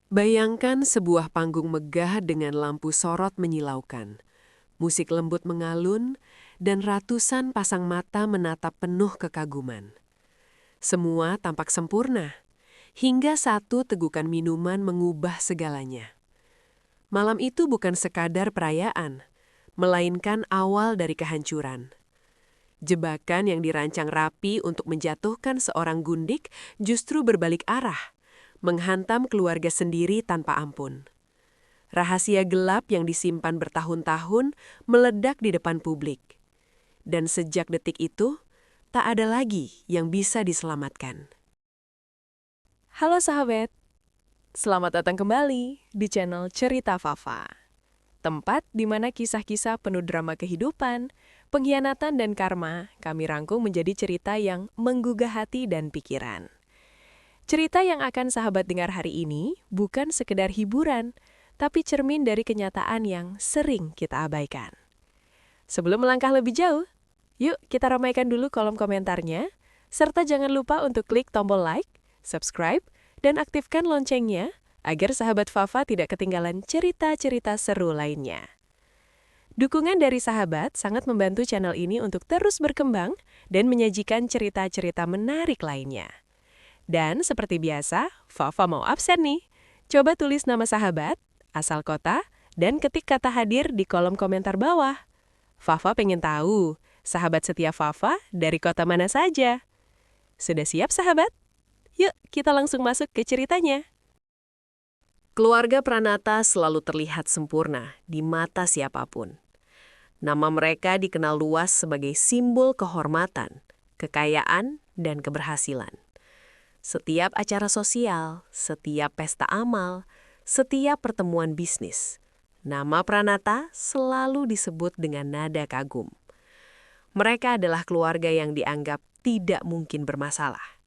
Bayangkan sebuah panggung megah dengan lampu sorot menyilaukan, musik lembut mengalun, dan ratusan pasang mata menatap penuh kekaguman. Semua tampak sempurna, hingga satu tegukan minuman mengubah segalanya. Malam itu bukan sekadar perayaan, melainkan awal dari kehancuran. Jebakan yang dirancang rapi untuk menjatuhkan seorang gundik justru berbalik arah, menghantam keluarga sendiri tanpa ampun. Rahasia gelap yang disimpan bertahun-tahun meledak di depan publik. Dan sejak detik itu, tak ada lagi yang bisa diselamatkan. Halo sahabat, selamat datang kembali di channel Cerita Fafa. Tempat di mana kisah-kisah penuh drama kehidupan, pengkhianatan dan karma kami rangkum menjadi cerita yang menggugah hati dan pikiran. Cerita yang akan sahabat dengar hari ini bukan sekedar hiburan, tapi cermin dari kenyataan yang sering kita abaikan. Sebelum melangkah lebih jauh, yuk kita ramaikan dulu kolom komentarnya, serta jangan lupa untuk klik tombol like, subscribe, dan aktifkan loncengnya agar sahabat Fafa tidak ketinggalan cerita-cerita seru lainnya. Dukungan dari sahabat sangat membantu channel ini untuk terus berkembang dan menyajikan cerita-cerita menarik lainnya. Dan seperti biasa, Fafa mau absen nih. Coba tulis nama sahabat, asal kota, dan ketik kata hadir di kolom komentar bawah. Fafa pengen tahu, sahabat setia Fafa dari kota mana saja? Sudah siap sahabat? Yuk, kita langsung masuk ke ceritanya. Keluarga Pranata selalu terlihat sempurna di mata siapapun. Nama mereka dikenal luas sebagai simbol kehormatan, kekayaan, dan keberhasilan. Setiap acara sosial, setiap pesta amal, setiap pertemuan bisnis, nama Pranata selalu disebut dengan nada kagum. Mereka adalah keluarga yang dianggap tidak mungkin bermasalah.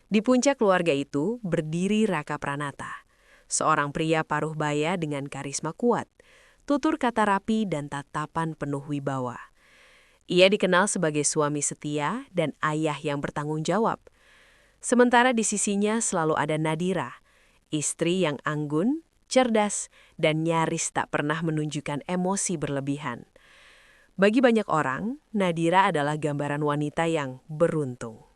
Di puncak keluarga itu berdiri Raka Pranata, seorang pria paruh baya dengan karisma kuat, tutur kata rapi dan tatapan penuh wibawa. Ia dikenal sebagai suami setia dan ayah yang bertanggung jawab. Sementara di sisinya selalu ada Nadira, istri yang anggun, cerdas, dan nyaris tak pernah menunjukkan emosi berlebihan. Bagi banyak orang, Nadira adalah gambaran wanita yang beruntung.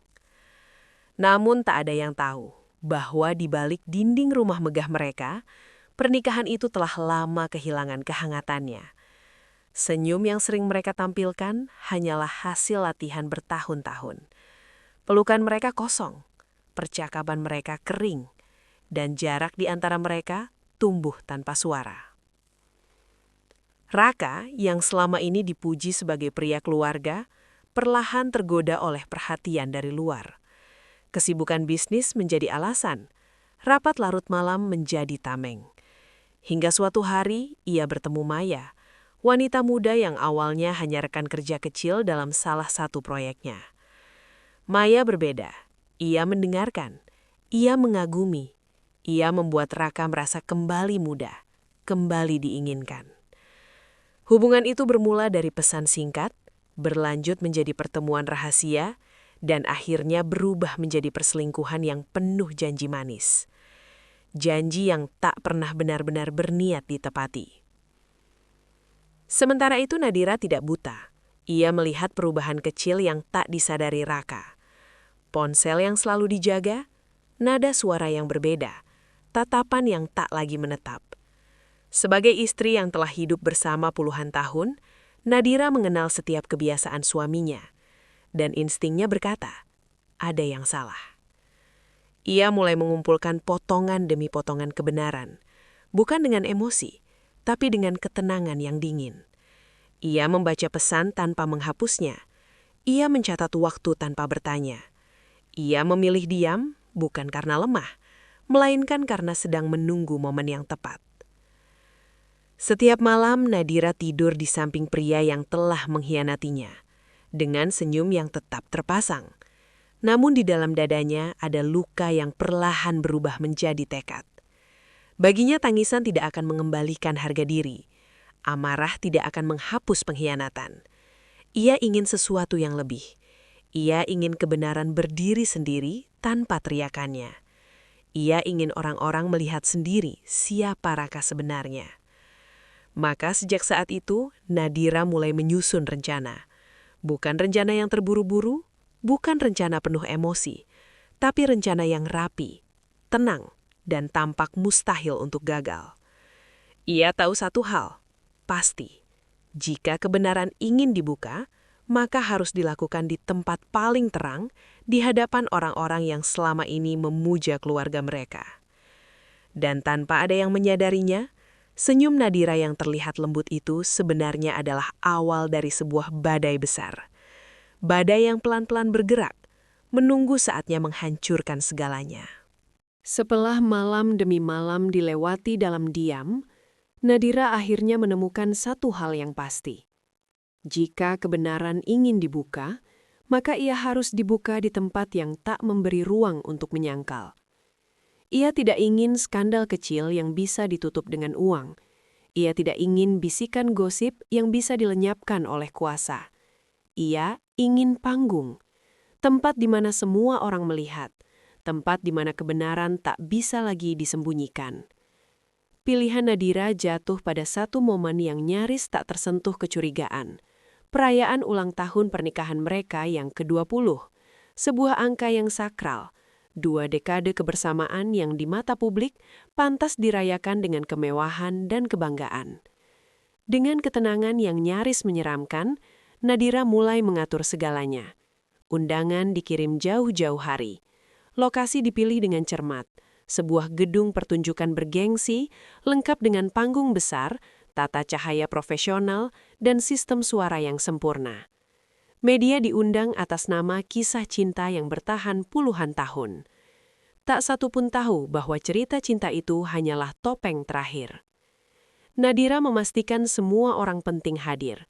Namun tak ada yang tahu bahwa di balik dinding rumah megah mereka, pernikahan itu telah lama kehilangan kehangatannya. Senyum yang sering mereka tampilkan hanyalah hasil latihan bertahun-tahun. Pelukan mereka kosong, percakapan mereka kering, dan jarak di antara mereka tumbuh tanpa suara. Raka, yang selama ini dipuji sebagai pria keluarga, perlahan tergoda oleh perhatian dari luar. Kesibukan bisnis menjadi alasan, rapat larut malam menjadi tameng. Hingga suatu hari, ia bertemu Maya, wanita muda yang awalnya hanya rekan kerja kecil dalam salah satu proyeknya. Maya berbeda. Ia mendengarkan, ia mengagumi, ia membuat Raka merasa kembali muda, kembali diinginkan. Hubungan itu bermula dari pesan singkat, berlanjut menjadi pertemuan rahasia, dan akhirnya berubah menjadi perselingkuhan yang penuh janji manis. Janji yang tak pernah benar-benar berniat ditepati. Sementara itu Nadira tidak buta. Ia melihat perubahan kecil yang tak disadari Raka. Ponsel yang selalu dijaga, nada suara yang berbeda, tatapan yang tak lagi menetap. Sebagai istri yang telah hidup bersama puluhan tahun, Nadira mengenal setiap kebiasaan suaminya, dan instingnya berkata, ada yang salah. Ia mulai mengumpulkan potongan demi potongan kebenaran, bukan dengan emosi, tapi dengan ketenangan yang dingin. Ia membaca pesan tanpa menghapusnya. Ia mencatat waktu tanpa bertanya. Ia memilih diam bukan karena lemah, melainkan karena sedang menunggu momen yang tepat. Setiap malam Nadira tidur di samping pria yang telah mengkhianatinya, dengan senyum yang tetap terpasang. Namun di dalam dadanya ada luka yang perlahan berubah menjadi tekad. Baginya tangisan tidak akan mengembalikan harga diri. Amarah tidak akan menghapus pengkhianatan. Ia ingin sesuatu yang lebih. Ia ingin kebenaran berdiri sendiri tanpa teriakannya. Ia ingin orang-orang melihat sendiri siapa Raka sebenarnya. Maka sejak saat itu, Nadira mulai menyusun rencana. Bukan rencana yang terburu-buru, bukan rencana penuh emosi, tapi rencana yang rapi, tenang, dan tampak mustahil untuk gagal. Ia tahu satu hal, pasti. Jika kebenaran ingin dibuka, maka harus dilakukan di tempat paling terang, di hadapan orang-orang yang selama ini memuja keluarga mereka. Dan tanpa ada yang menyadarinya, senyum Nadira yang terlihat lembut itu sebenarnya adalah awal dari sebuah badai besar. Badai yang pelan-pelan bergerak, menunggu saatnya menghancurkan segalanya. Setelah malam demi malam dilewati dalam diam, Nadira akhirnya menemukan satu hal yang pasti. Jika kebenaran ingin dibuka, maka ia harus dibuka di tempat yang tak memberi ruang untuk menyangkal. Ia tidak ingin skandal kecil yang bisa ditutup dengan uang. Ia tidak ingin bisikan gosip yang bisa dilenyapkan oleh kuasa. Ia ingin panggung, tempat di mana semua orang melihat, tempat di mana kebenaran tak bisa lagi disembunyikan. Pilihan Nadira jatuh pada satu momen yang nyaris tak tersentuh kecurigaan. Perayaan ulang tahun pernikahan mereka yang ke-20, sebuah angka yang sakral, 2 dekade kebersamaan yang di mata publik pantas dirayakan dengan kemewahan dan kebanggaan. Dengan ketenangan yang nyaris menyeramkan, Nadira mulai mengatur segalanya. Undangan dikirim jauh-jauh hari. Lokasi dipilih dengan cermat, sebuah gedung pertunjukan bergengsi, lengkap dengan panggung besar, tata cahaya profesional, dan sistem suara yang sempurna. Media diundang atas nama kisah cinta yang bertahan puluhan tahun. Tak satu pun tahu bahwa cerita cinta itu hanyalah topeng terakhir. Nadira memastikan semua orang penting hadir.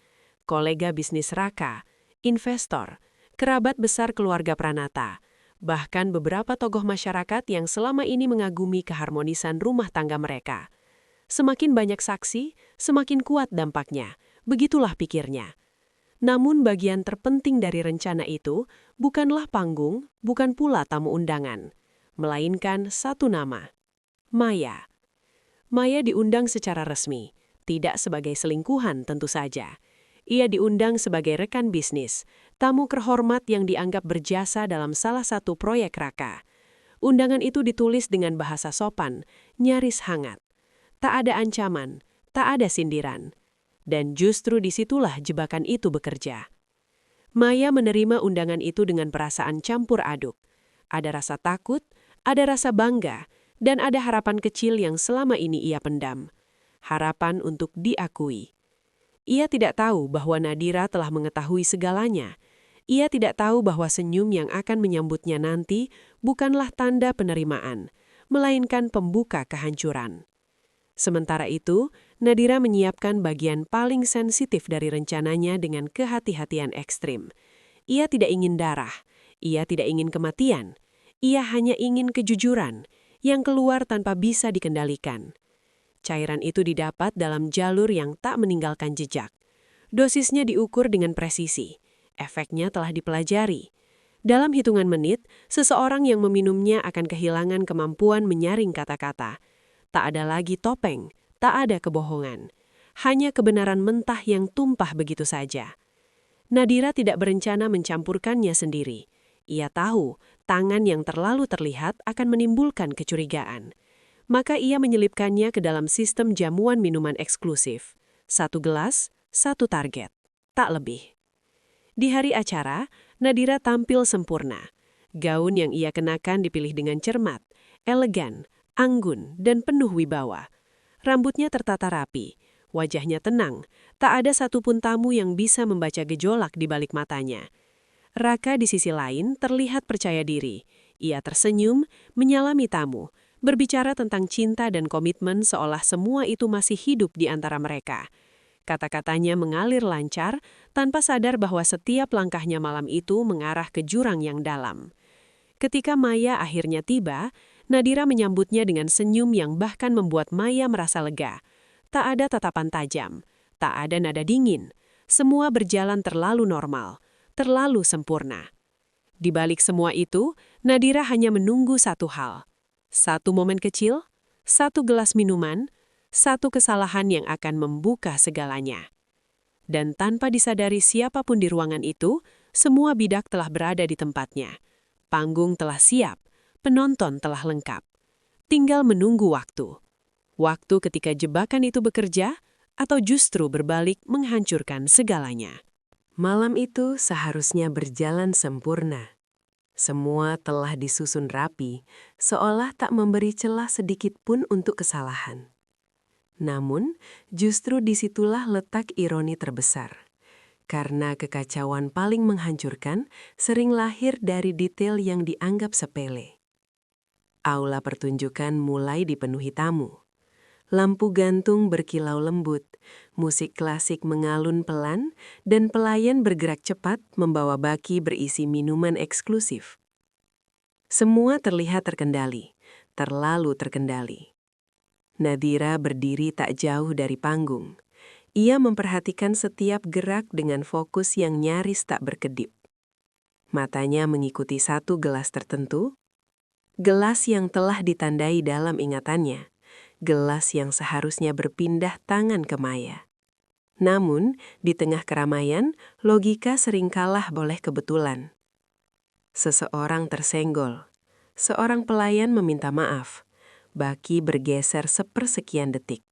Kolega bisnis Raka, investor, kerabat besar keluarga Pranata, bahkan beberapa tokoh masyarakat yang selama ini mengagumi keharmonisan rumah tangga mereka. Semakin banyak saksi, semakin kuat dampaknya. Begitulah pikirnya. Namun bagian terpenting dari rencana itu bukanlah panggung, bukan pula tamu undangan, melainkan satu nama, Maya. Maya diundang secara resmi, tidak sebagai selingkuhan tentu saja. Ia diundang sebagai rekan bisnis, tamu terhormat yang dianggap berjasa dalam salah satu proyek Raka. Undangan itu ditulis dengan bahasa sopan, nyaris hangat. Tak ada ancaman, tak ada sindiran. Dan justru disitulah jebakan itu bekerja. Maya menerima undangan itu dengan perasaan campur aduk. Ada rasa takut, ada rasa bangga, dan ada harapan kecil yang selama ini ia pendam. Harapan untuk diakui. Ia tidak tahu bahwa Nadira telah mengetahui segalanya. Ia tidak tahu bahwa senyum yang akan menyambutnya nanti bukanlah tanda penerimaan, melainkan pembuka kehancuran. Sementara itu, Nadira menyiapkan bagian paling sensitif dari rencananya dengan kehati-hatian ekstrim. Ia tidak ingin darah, ia tidak ingin kematian, ia hanya ingin kejujuran yang keluar tanpa bisa dikendalikan. Cairan itu didapat dalam jalur yang tak meninggalkan jejak. Dosisnya diukur dengan presisi, efeknya telah dipelajari. Dalam hitungan menit, seseorang yang meminumnya akan kehilangan kemampuan menyaring kata-kata. Tak ada lagi topeng, tak ada kebohongan. Hanya kebenaran mentah yang tumpah begitu saja. Nadira tidak berencana mencampurkannya sendiri. Ia tahu tangan yang terlalu terlihat akan menimbulkan kecurigaan. Maka ia menyelipkannya ke dalam sistem jamuan minuman eksklusif. 1 gelas, 1 target. Tak lebih. Di hari acara, Nadira tampil sempurna. Gaun yang ia kenakan dipilih dengan cermat, elegan, anggun, dan penuh wibawa. Rambutnya tertata rapi, wajahnya tenang, tak ada satupun tamu yang bisa membaca gejolak di balik matanya. Raka di sisi lain terlihat percaya diri. Ia tersenyum, menyalami tamu, berbicara tentang cinta dan komitmen seolah semua itu masih hidup di antara mereka. Kata-katanya mengalir lancar, tanpa sadar bahwa setiap langkahnya malam itu mengarah ke jurang yang dalam. Ketika Maya akhirnya tiba, Nadira menyambutnya dengan senyum yang bahkan membuat Maya merasa lega. Tak ada tatapan tajam, tak ada nada dingin. Semua berjalan terlalu normal, terlalu sempurna. Di balik semua itu, Nadira hanya menunggu satu hal. Satu momen kecil, satu gelas minuman, satu kesalahan yang akan membuka segalanya. Dan tanpa disadari siapapun di ruangan itu, semua bidak telah berada di tempatnya. Panggung telah siap, penonton telah lengkap. Tinggal menunggu waktu. Waktu ketika jebakan itu bekerja, atau justru berbalik menghancurkan segalanya. Malam itu seharusnya berjalan sempurna. Semua telah disusun rapi, seolah tak memberi celah sedikit pun untuk kesalahan. Namun, justru disitulah letak ironi terbesar. Karena kekacauan paling menghancurkan sering lahir dari detail yang dianggap sepele. Aula pertunjukan mulai dipenuhi tamu. Lampu gantung berkilau lembut, musik klasik mengalun pelan, dan pelayan bergerak cepat membawa baki berisi minuman eksklusif. Semua terlihat terkendali, terlalu terkendali. Nadira berdiri tak jauh dari panggung. Ia memperhatikan setiap gerak dengan fokus yang nyaris tak berkedip. Matanya mengikuti satu gelas tertentu, gelas yang telah ditandai dalam ingatannya, gelas yang seharusnya berpindah tangan ke Maya. Namun, di tengah keramaian, logika sering kalah oleh kebetulan. Seseorang tersenggol, seorang pelayan meminta maaf, baki bergeser sepersekian detik.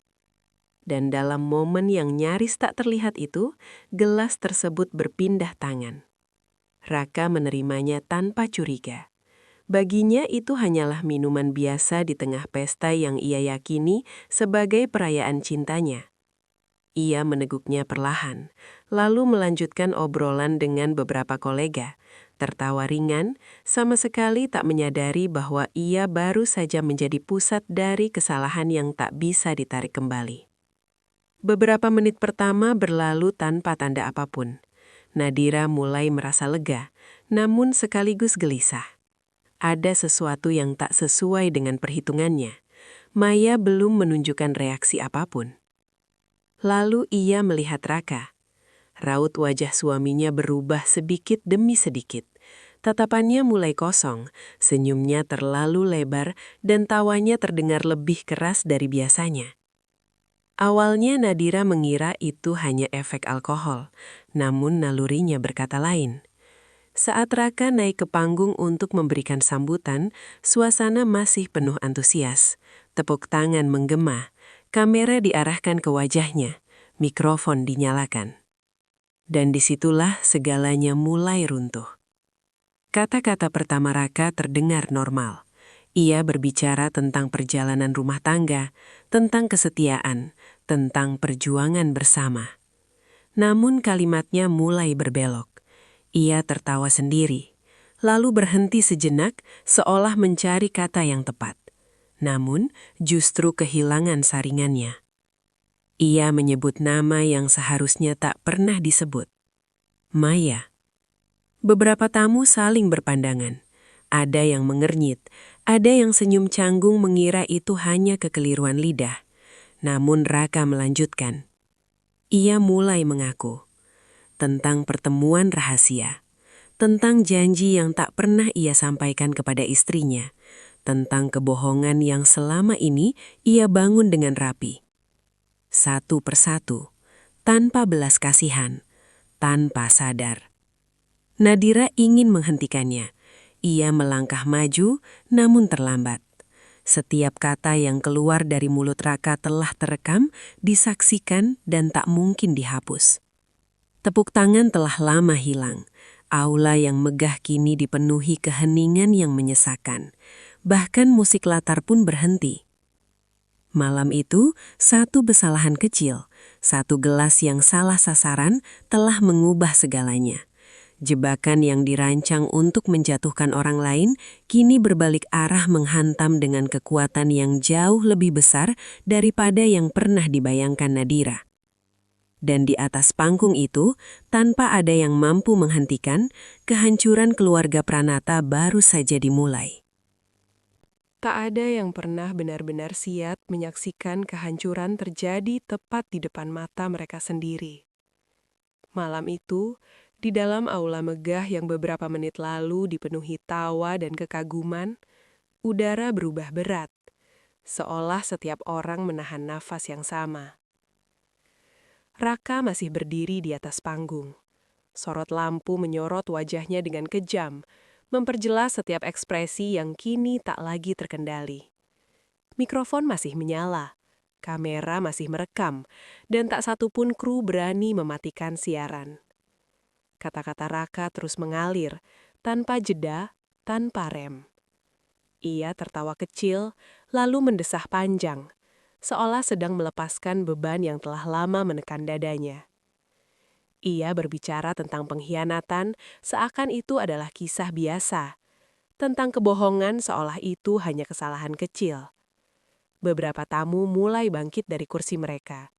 Dan dalam momen yang nyaris tak terlihat itu, gelas tersebut berpindah tangan. Raka menerimanya tanpa curiga. Baginya itu hanyalah minuman biasa di tengah pesta yang ia yakini sebagai perayaan cintanya. Ia meneguknya perlahan, lalu melanjutkan obrolan dengan beberapa kolega. Tertawa ringan, sama sekali tak menyadari bahwa ia baru saja menjadi pusat dari kesalahan yang tak bisa ditarik kembali. Beberapa menit pertama berlalu tanpa tanda apapun. Nadira mulai merasa lega, namun sekaligus gelisah. Ada sesuatu yang tak sesuai dengan perhitungannya. Maya belum menunjukkan reaksi apapun. Lalu ia melihat Raka. Raut wajah suaminya berubah sedikit demi sedikit. Tatapannya mulai kosong, senyumnya terlalu lebar, dan tawanya terdengar lebih keras dari biasanya. Awalnya Nadira mengira itu hanya efek alkohol, namun nalurinya berkata lain. Saat Raka naik ke panggung untuk memberikan sambutan, suasana masih penuh antusias. Tepuk tangan menggema, kamera diarahkan ke wajahnya, mikrofon dinyalakan. Dan disitulah segalanya mulai runtuh. Kata-kata pertama Raka terdengar normal. Ia berbicara tentang perjalanan rumah tangga, tentang kesetiaan, tentang perjuangan bersama. Namun kalimatnya mulai berbelok. Ia tertawa sendiri, lalu berhenti sejenak seolah mencari kata yang tepat. Namun justru kehilangan saringannya. Ia menyebut nama yang seharusnya tak pernah disebut. Maya. Beberapa tamu saling berpandangan. Ada yang mengernyit, ada yang senyum canggung mengira itu hanya kekeliruan lidah. Namun Raka melanjutkan. Ia mulai mengaku tentang pertemuan rahasia, tentang janji yang tak pernah ia sampaikan kepada istrinya, tentang kebohongan yang selama ini ia bangun dengan rapi. Satu persatu, tanpa belas kasihan, tanpa sadar. Nadira ingin menghentikannya. Ia melangkah maju, namun terlambat. Setiap kata yang keluar dari mulut Raka telah terekam, disaksikan, dan tak mungkin dihapus. Tepuk tangan telah lama hilang. Aula yang megah kini dipenuhi keheningan yang menyesakan. Bahkan musik latar pun berhenti. Malam itu, satu kesalahan kecil, satu gelas yang salah sasaran telah mengubah segalanya. Jebakan yang dirancang untuk menjatuhkan orang lain kini berbalik arah menghantam dengan kekuatan yang jauh lebih besar daripada yang pernah dibayangkan Nadira. Dan di atas panggung itu, tanpa ada yang mampu menghentikan, kehancuran keluarga Pranata baru saja dimulai. Tak ada yang pernah benar-benar siap menyaksikan kehancuran terjadi tepat di depan mata mereka sendiri. Malam itu, di dalam aula megah yang beberapa menit lalu dipenuhi tawa dan kekaguman, Udara berubah berat, seolah setiap orang menahan nafas yang sama. Raka masih berdiri di atas panggung. Sorot lampu menyorot wajahnya dengan kejam, memperjelas setiap ekspresi yang kini tak lagi terkendali. Mikrofon masih menyala, kamera masih merekam, dan tak satupun kru berani mematikan siaran. Kata-kata Raka terus mengalir, tanpa jeda, tanpa rem. Ia tertawa kecil, lalu mendesah panjang, seolah sedang melepaskan beban yang telah lama menekan dadanya. Ia berbicara tentang pengkhianatan seakan itu adalah kisah biasa, tentang kebohongan seolah itu hanya kesalahan kecil. Beberapa tamu mulai bangkit dari kursi mereka.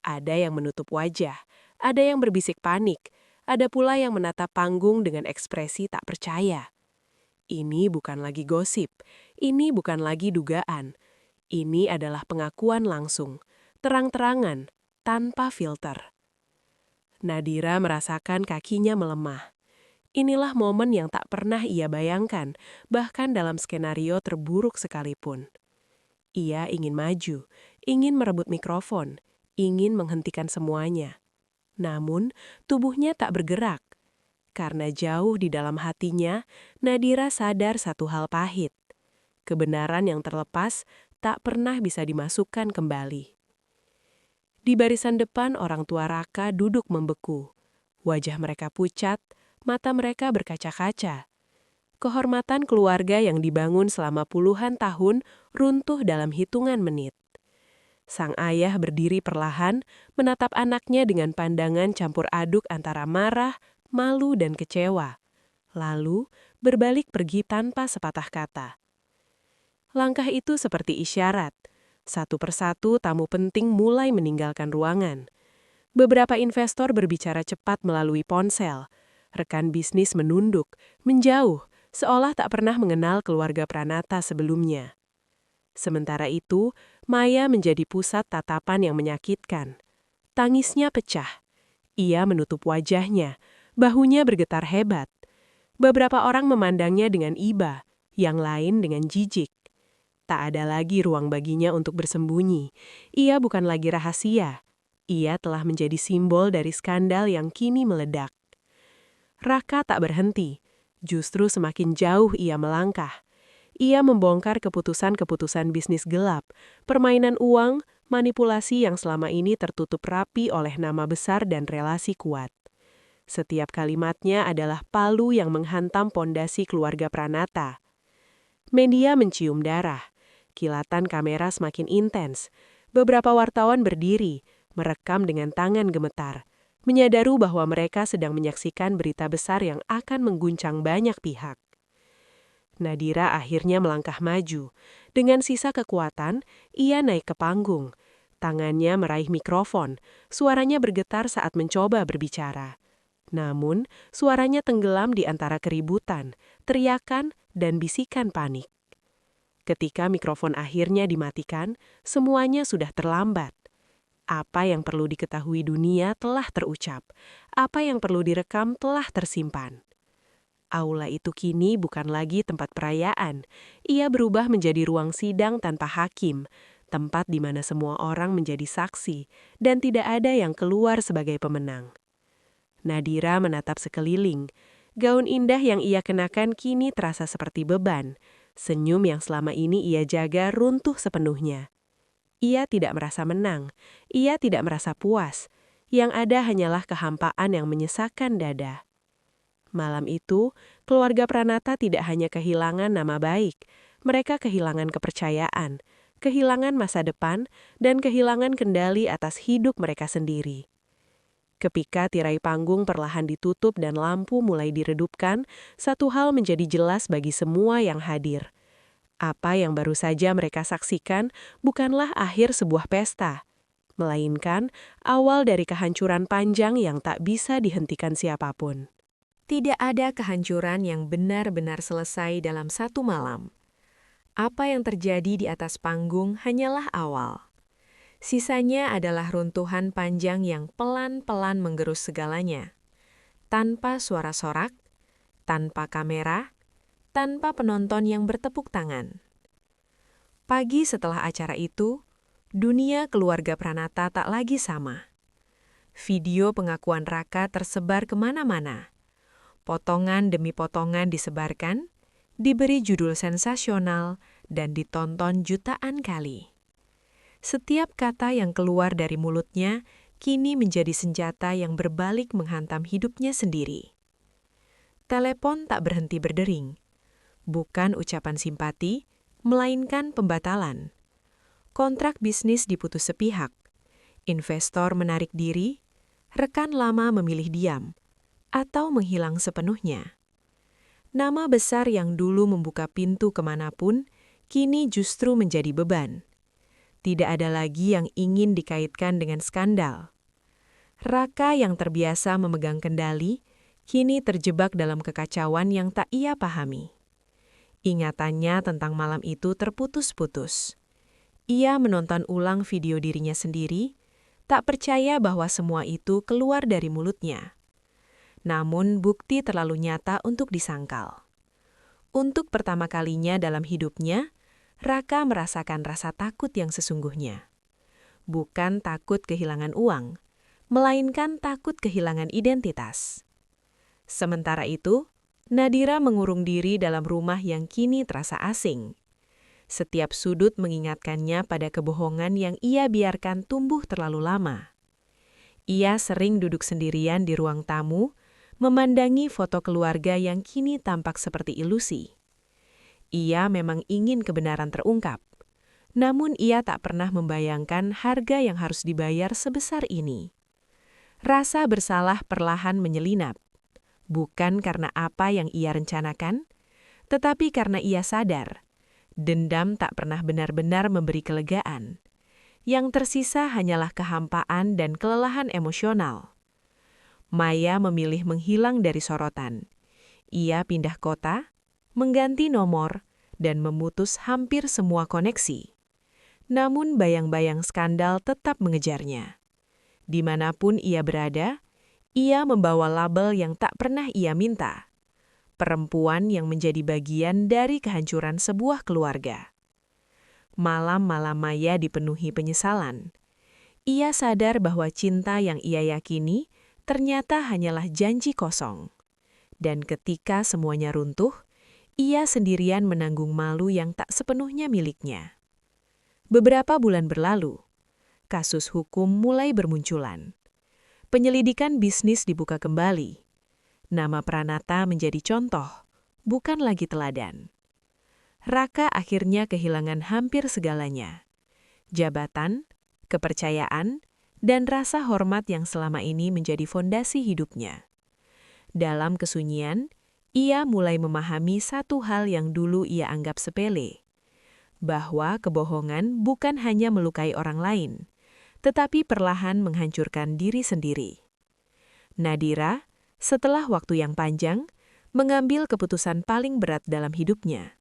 Ada yang menutup wajah, ada yang berbisik panik, ada pula yang menatap panggung dengan ekspresi tak percaya. Ini bukan lagi gosip, ini bukan lagi dugaan. Ini adalah pengakuan langsung, terang-terangan, tanpa filter. Nadira merasakan kakinya melemah. Inilah momen yang tak pernah ia bayangkan, bahkan dalam skenario terburuk sekalipun. Ia ingin maju, ingin merebut mikrofon, ingin menghentikan semuanya. Namun, tubuhnya tak bergerak. Karena jauh di dalam hatinya, Nadira sadar satu hal pahit. Kebenaran yang terlepas tak pernah bisa dimasukkan kembali. Di barisan depan orang tua Raka duduk membeku. Wajah mereka pucat, mata mereka berkaca-kaca. Kehormatan keluarga yang dibangun selama puluhan tahun runtuh dalam hitungan menit. Sang ayah berdiri perlahan, menatap anaknya dengan pandangan campur aduk antara marah, malu, dan kecewa. Lalu, berbalik pergi tanpa sepatah kata. Langkah itu seperti isyarat. Satu persatu tamu penting mulai meninggalkan ruangan. Beberapa investor berbicara cepat melalui ponsel. Rekan bisnis menunduk, menjauh, seolah tak pernah mengenal keluarga Pranata sebelumnya. Sementara itu, Maya menjadi pusat tatapan yang menyakitkan. Tangisnya pecah. Ia menutup wajahnya, bahunya bergetar hebat. Beberapa orang memandangnya dengan iba, yang lain dengan jijik. Tak ada lagi ruang baginya untuk bersembunyi. Ia bukan lagi rahasia. Ia telah menjadi simbol dari skandal yang kini meledak. Raka tak berhenti. Justru semakin jauh ia melangkah. Ia membongkar keputusan-keputusan bisnis gelap, permainan uang, manipulasi yang selama ini tertutup rapi oleh nama besar dan relasi kuat. Setiap kalimatnya adalah palu yang menghantam pondasi keluarga Pranata. Media mencium darah. Kilatan kamera semakin intens. Beberapa wartawan berdiri, merekam dengan tangan gemetar, menyadari bahwa mereka sedang menyaksikan berita besar yang akan mengguncang banyak pihak. Nadira akhirnya melangkah maju. Dengan sisa kekuatan, ia naik ke panggung. Tangannya meraih mikrofon, suaranya bergetar saat mencoba berbicara. Namun, suaranya tenggelam di antara keributan, teriakan, dan bisikan panik. Ketika mikrofon akhirnya dimatikan, semuanya sudah terlambat. Apa yang perlu diketahui dunia telah terucap. Apa yang perlu direkam telah tersimpan. Aula itu kini bukan lagi tempat perayaan. Ia berubah menjadi ruang sidang tanpa hakim, tempat di mana semua orang menjadi saksi, dan tidak ada yang keluar sebagai pemenang. Nadira menatap sekeliling. Gaun indah yang ia kenakan kini terasa seperti beban. Senyum yang selama ini ia jaga runtuh sepenuhnya. Ia tidak merasa menang. Ia tidak merasa puas. Yang ada hanyalah kehampaan yang menyesakkan dada. Malam itu, keluarga Pranata tidak hanya kehilangan nama baik, mereka kehilangan kepercayaan, kehilangan masa depan, dan kehilangan kendali atas hidup mereka sendiri. Ketika tirai panggung perlahan ditutup dan lampu mulai diredupkan, satu hal menjadi jelas bagi semua yang hadir. Apa yang baru saja mereka saksikan bukanlah akhir sebuah pesta, melainkan awal dari kehancuran panjang yang tak bisa dihentikan siapapun. Tidak ada kehancuran yang benar-benar selesai dalam satu malam. Apa yang terjadi di atas panggung hanyalah awal. Sisanya adalah runtuhan panjang yang pelan-pelan menggerus segalanya. Tanpa suara sorak, tanpa kamera, tanpa penonton yang bertepuk tangan. Pagi setelah acara itu, dunia keluarga Pranata tak lagi sama. Video pengakuan Raka tersebar kemana-mana. Potongan demi potongan disebarkan, diberi judul sensasional, dan ditonton jutaan kali. Setiap kata yang keluar dari mulutnya kini menjadi senjata yang berbalik menghantam hidupnya sendiri. Telepon tak berhenti berdering. Bukan ucapan simpati, melainkan pembatalan. Kontrak bisnis diputus sepihak. Investor menarik diri, rekan lama memilih diam, atau menghilang sepenuhnya. Nama besar yang dulu membuka pintu kemanapun, kini justru menjadi beban. Tidak ada lagi yang ingin dikaitkan dengan skandal. Raka yang terbiasa memegang kendali, kini terjebak dalam kekacauan yang tak ia pahami. Ingatannya tentang malam itu terputus-putus. Ia menonton ulang video dirinya sendiri, tak percaya bahwa semua itu keluar dari mulutnya. Namun bukti terlalu nyata untuk disangkal. Untuk pertama kalinya dalam hidupnya, Raka merasakan rasa takut yang sesungguhnya. Bukan takut kehilangan uang, melainkan takut kehilangan identitas. Sementara itu, Nadira mengurung diri dalam rumah yang kini terasa asing. Setiap sudut mengingatkannya pada kebohongan yang ia biarkan tumbuh terlalu lama. Ia sering duduk sendirian di ruang tamu, memandangi foto keluarga yang kini tampak seperti ilusi. Ia memang ingin kebenaran terungkap, namun ia tak pernah membayangkan harga yang harus dibayar sebesar ini. Rasa bersalah perlahan menyelinap. Bukan karena apa yang ia rencanakan, tetapi karena ia sadar, dendam tak pernah benar-benar memberi kelegaan. Yang tersisa hanyalah kehampaan dan kelelahan emosional. Maya memilih menghilang dari sorotan. Ia pindah kota, mengganti nomor, dan memutus hampir semua koneksi. Namun bayang-bayang skandal tetap mengejarnya. Dimanapun ia berada, ia membawa label yang tak pernah ia minta. Perempuan yang menjadi bagian dari kehancuran sebuah keluarga. Malam-malam Maya dipenuhi penyesalan. Ia sadar bahwa cinta yang ia yakini ternyata hanyalah janji kosong. Dan ketika semuanya runtuh, ia sendirian menanggung malu yang tak sepenuhnya miliknya. Beberapa bulan berlalu, kasus hukum mulai bermunculan. Penyelidikan bisnis dibuka kembali. Nama Pranata menjadi contoh, bukan lagi teladan. Raka akhirnya kehilangan hampir segalanya. Jabatan, kepercayaan, dan rasa hormat yang selama ini menjadi fondasi hidupnya. Dalam kesunyian, ia mulai memahami satu hal yang dulu ia anggap sepele. Bahwa kebohongan bukan hanya melukai orang lain, tetapi perlahan menghancurkan diri sendiri. Nadira, setelah waktu yang panjang, mengambil keputusan paling berat dalam hidupnya.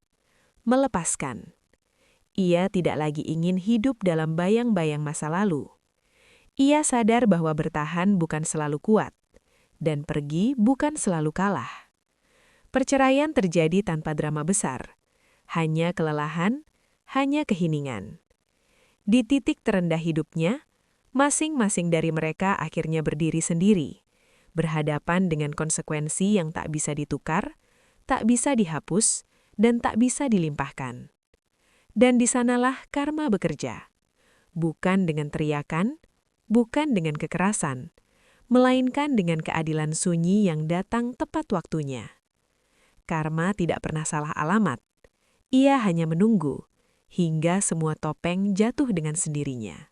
Melepaskan. Ia tidak lagi ingin hidup dalam bayang-bayang masa lalu. Ia sadar bahwa bertahan bukan selalu kuat, dan pergi bukan selalu kalah. Perceraian terjadi tanpa drama besar, hanya kelelahan, hanya keheningan. Di titik terendah hidupnya, masing-masing dari mereka akhirnya berdiri sendiri, berhadapan dengan konsekuensi yang tak bisa ditukar, tak bisa dihapus, dan tak bisa dilimpahkan. Dan di sanalah karma bekerja. Bukan dengan teriakan, bukan dengan kekerasan, melainkan dengan keadilan sunyi yang datang tepat waktunya. Karma tidak pernah salah alamat. Ia hanya menunggu, hingga semua topeng jatuh dengan sendirinya.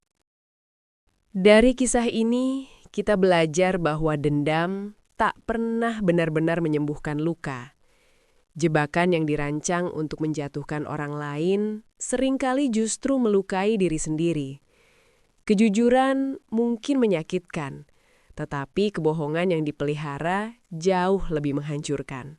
Dari kisah ini, kita belajar bahwa dendam tak pernah benar-benar menyembuhkan luka. Jebakan yang dirancang untuk menjatuhkan orang lain seringkali justru melukai diri sendiri. Kejujuran mungkin menyakitkan, tetapi kebohongan yang dipelihara jauh lebih menghancurkan.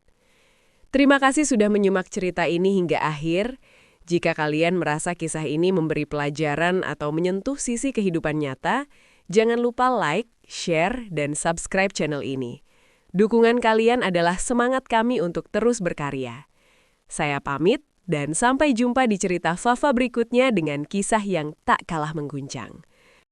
Terima kasih sudah menyimak cerita ini hingga akhir. Jika kalian merasa kisah ini memberi pelajaran atau menyentuh sisi kehidupan nyata, jangan lupa like, share, dan subscribe channel ini. Dukungan kalian adalah semangat kami untuk terus berkarya. Saya pamit, dan sampai jumpa di cerita Fafa berikutnya dengan kisah yang tak kalah mengguncang.